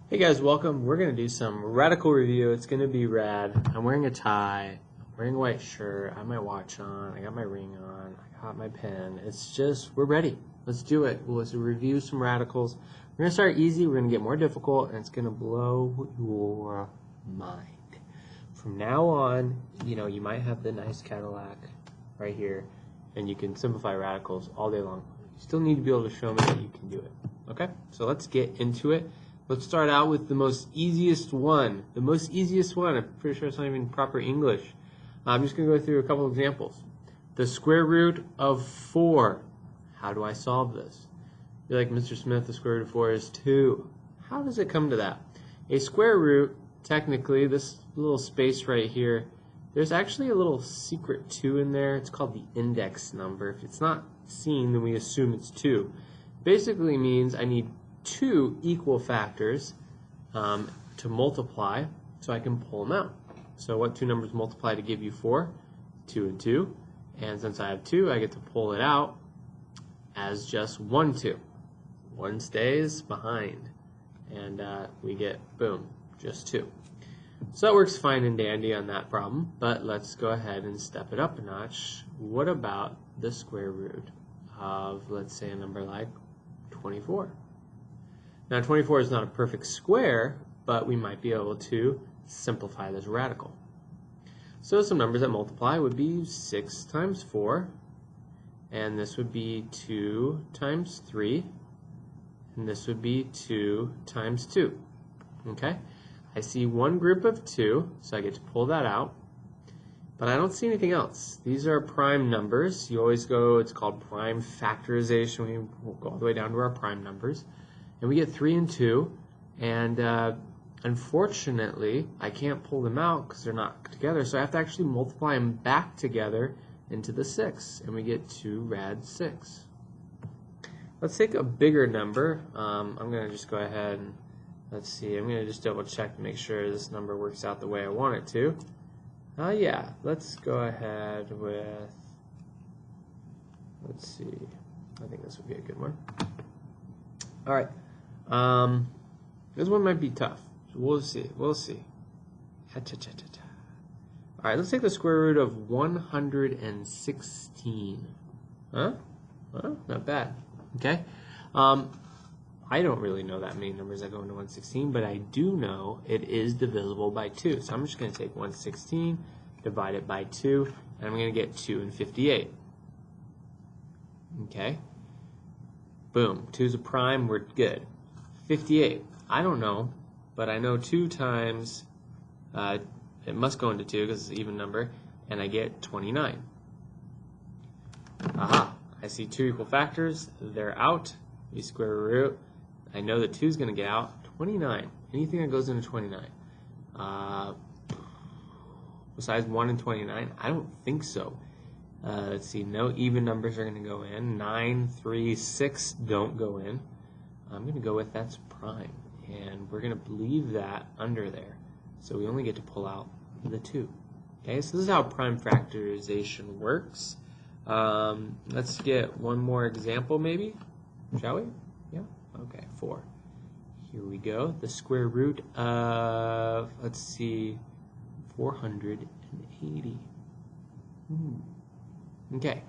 Hey guys, welcome. We're going to do some radical review. It's going to be rad. I'm wearing a tie, I'm wearing a white shirt, I have my watch on, I got my ring on, I got my pen. It's just, we're ready. Let's do it. Let's review some radicals. We're going to start easy, we're going to get more difficult, and it's going to blow your mind. From now on, you might have the nice Cadillac right here, and you can simplify radicals all day long. You still need to be able to show me that you can do it. Okay? So let's get into it. Let's start out with the most easiest one. The most easiest one. I'm pretty sure it's not even proper English. I'm just going to go through a couple examples. The square root of 4. How do I solve this? You're like, Mr. Smith, the square root of 4 is 2. How does it come to that? A square root, technically, this little space right here, there's actually a little secret 2 in there. It's called the index number. If it's not seen, then we assume it's 2. Basically means I need 2 equal factors to multiply so I can pull them out. So what 2 numbers multiply to give you 4? 2 and 2. And since I have 2, I get to pull it out as just 1, 2. 1 stays behind. And we get, boom, just 2. So that works fine and dandy on that problem. But let's go ahead and step it up a notch. What about the square root of, let's say, a number like 24? Now 24 is not a perfect square, but we might be able to simplify this radical. So some numbers that multiply would be 6 times 4, and this would be 2 times 3, and this would be 2 times 2. Okay? I see one group of 2, so I get to pull that out, but I don't see anything else. These are prime numbers. You always go, it's called prime factorization. We go all the way down to our prime numbers. And we get 3 and 2, and unfortunately, I can't pull them out because they're not together, so I have to actually multiply them back together into the 6, and we get 2 rad 6. Let's take a bigger number. I'm going to just go ahead and, let's see, I'm going to just double check to make sure this number works out the way I want it to. Yeah, let's go ahead with, let's see, I think this would be a good one. All right. This one might be tough. So we'll see. We'll see. All right, let's take the square root of 116. Huh? Not bad. Okay. I don't really know that many numbers that go into 116, but I do know it is divisible by 2. So I'm just going to take 116, divide it by 2, and I'm going to get 2 and 58. Okay. Boom. 2 is a prime. We're good. 58. I don't know, but I know 2 times, it must go into 2 because it's an even number, and I get 29. Aha. I see 2 equal factors. They're out. We square root. I know that 2 is going to get out. 29. Anything that goes into 29. Besides 1 and 29? I don't think so. Let's see, no even numbers are going to go in. 9, 3, 6 don't go in. I'm going to go with that's prime. And we're going to leave that under there. So we only get to pull out the 2. Okay, so this is how prime factorization works. Let's get one more example maybe. Shall we? Yeah? Okay, 4. Here we go. The square root of, let's see, 480. Okay,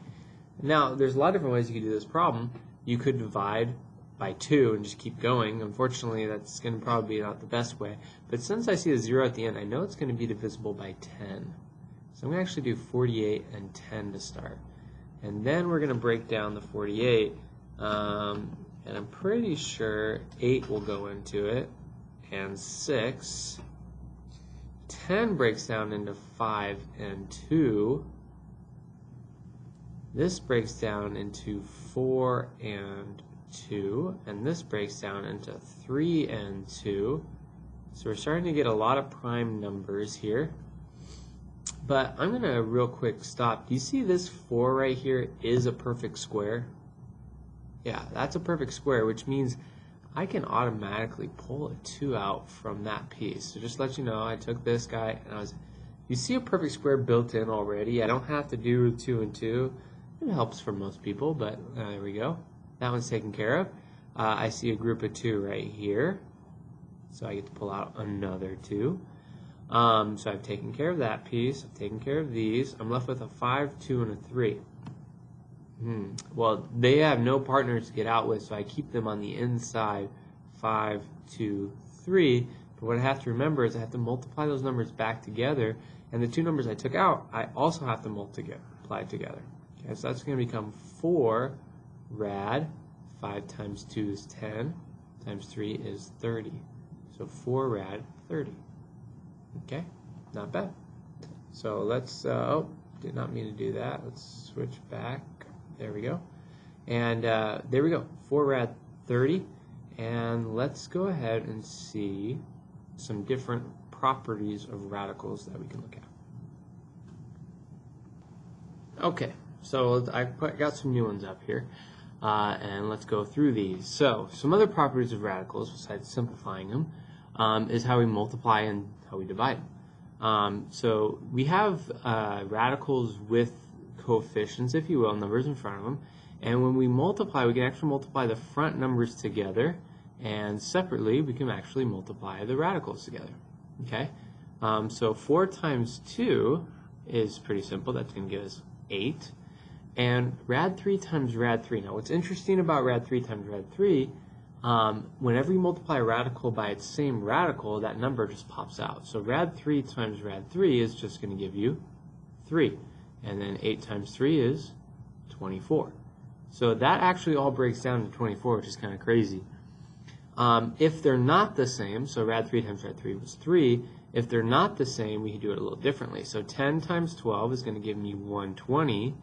now there's a lot of different ways you could do this problem. You could divide by 2 and just keep going. Unfortunately, that's going to probably be not the best way. But since I see a 0 at the end, I know it's going to be divisible by 10. So I'm going to actually do 48 and 10 to start. And then we're going to break down the 48. And I'm pretty sure 8 will go into it, and 6. 10 breaks down into 5 and 2. This breaks down into 4 and 2, and this breaks down into 3 and 2. So we're starting to get a lot of prime numbers here. But I'm going to real quick stop. Do you see this 4 right here is a perfect square? Yeah, that's a perfect square, which means I can automatically pull a 2 out from that piece. So just to let you know, I took this guy, and you see a perfect square built in already. I don't have to do 2 and 2. It helps for most people, but there we go. That one's taken care of. I see a group of 2 right here. So I get to pull out another 2. So I've taken care of that piece. I've taken care of these. I'm left with a 5, 2, and a 3. Well, they have no partners to get out with, so I keep them on the inside. 5, 2, 3. But what I have to remember is I have to multiply those numbers back together, and the 2 numbers I took out, I also have to multiply together. Okay, so that's going to become 4 rad. 5 times 2 is 10, times 3 is 30. So 4 rad 30. Okay, not bad. So let's, oh, did not mean to do that. Let's switch back. There we go. And there we go, 4 rad 30. And let's go ahead and see some different properties of radicals that we can look at. Okay, so I got some new ones up here. And let's go through these. So some other properties of radicals, besides simplifying them, is how we multiply and how we divide. So we have radicals with coefficients, if you will, numbers in front of them. And when we multiply, we can actually multiply the front numbers together, and separately we can actually multiply the radicals together. Okay? So 4 times 2 is pretty simple. That's going to give us 8. And rad 3 times rad 3. Now what's interesting about rad 3 times rad 3, whenever you multiply a radical by its same radical, that number just pops out. So rad 3 times rad 3 is just going to give you 3. And then 8 times 3 is 24. So that actually all breaks down to 24, which is kind of crazy. If they're not the same, so rad 3 times rad 3 was 3. If they're not the same, we can do it a little differently. So 10 times 12 is going to give me 120.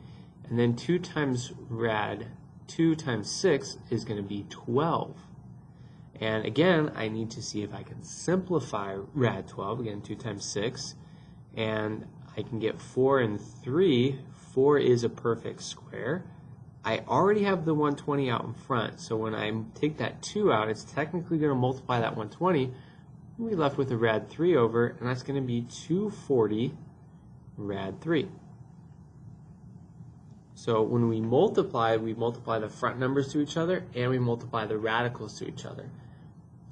And then 2 times rad 2 times 6 is going to be 12. And again, I need to see if I can simplify rad 12. Again, 2 times 6. And I can get 4 and 3. 4 is a perfect square. I already have the 120 out in front. So when I take that 2 out, it's technically going to multiply that 120. We're left with a rad 3 over, and that's going to be 240 rad 3. So when we multiply the front numbers to each other, and we multiply the radicals to each other.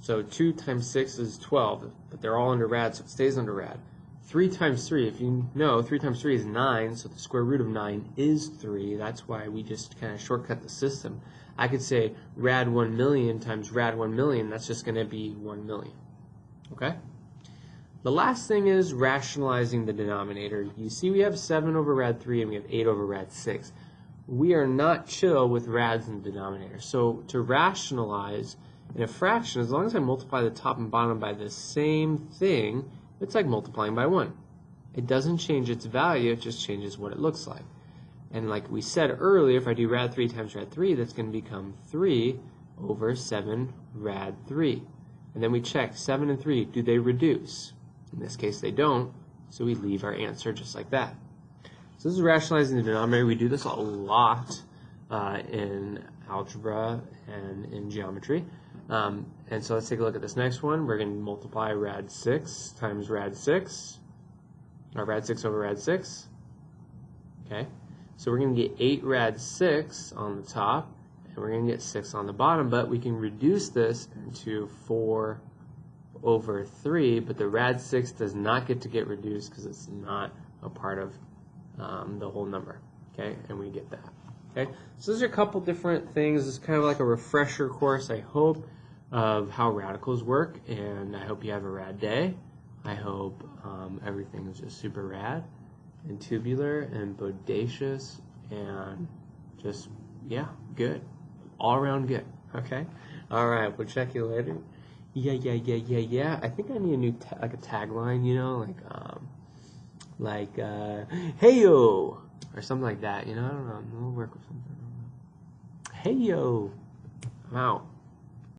So 2 times 6 is 12, but they're all under rad, so it stays under rad. 3 times 3, if you know, 3 times 3 is 9, so the square root of 9 is 3. That's why we just kind of shortcut the system. I could say rad 1 million times rad 1 million, that's just going to be 1 million. Okay? The last thing is rationalizing the denominator. You see we have 7 over rad 3 and we have 8 over rad 6. We are not chill with rads in the denominator. So to rationalize in a fraction, as long as I multiply the top and bottom by the same thing, it's like multiplying by 1. It doesn't change its value, it just changes what it looks like. And like we said earlier, if I do rad 3 times rad 3, that's going to become 3 over 7 rad 3. And then we check 7 and 3, do they reduce? In this case, they don't, so we leave our answer just like that. So this is rationalizing the denominator. We do this a lot in algebra and in geometry. And so let's take a look at this next one. We're going to multiply rad 6 times rad 6, or rad 6 over rad 6. Okay, so we're going to get 8 rad 6 on the top, and we're going to get 6 on the bottom, but we can reduce this into 4 over 3, but the rad 6 does not get to get reduced because it's not a part of the whole number. Okay, and we get that. Okay, so those are a couple different things. It's kind of like a refresher course, I hope, of how radicals work, and I hope you have a rad day. I hope everything is just super rad and tubular and bodacious and just, yeah, good. All around good. Okay? All right, we'll check you later. Yeah. I think I need a new like a tagline, you know, like hey yo, or something like that, you know. I don't know. We'll work with something. Hey yo, I'm out.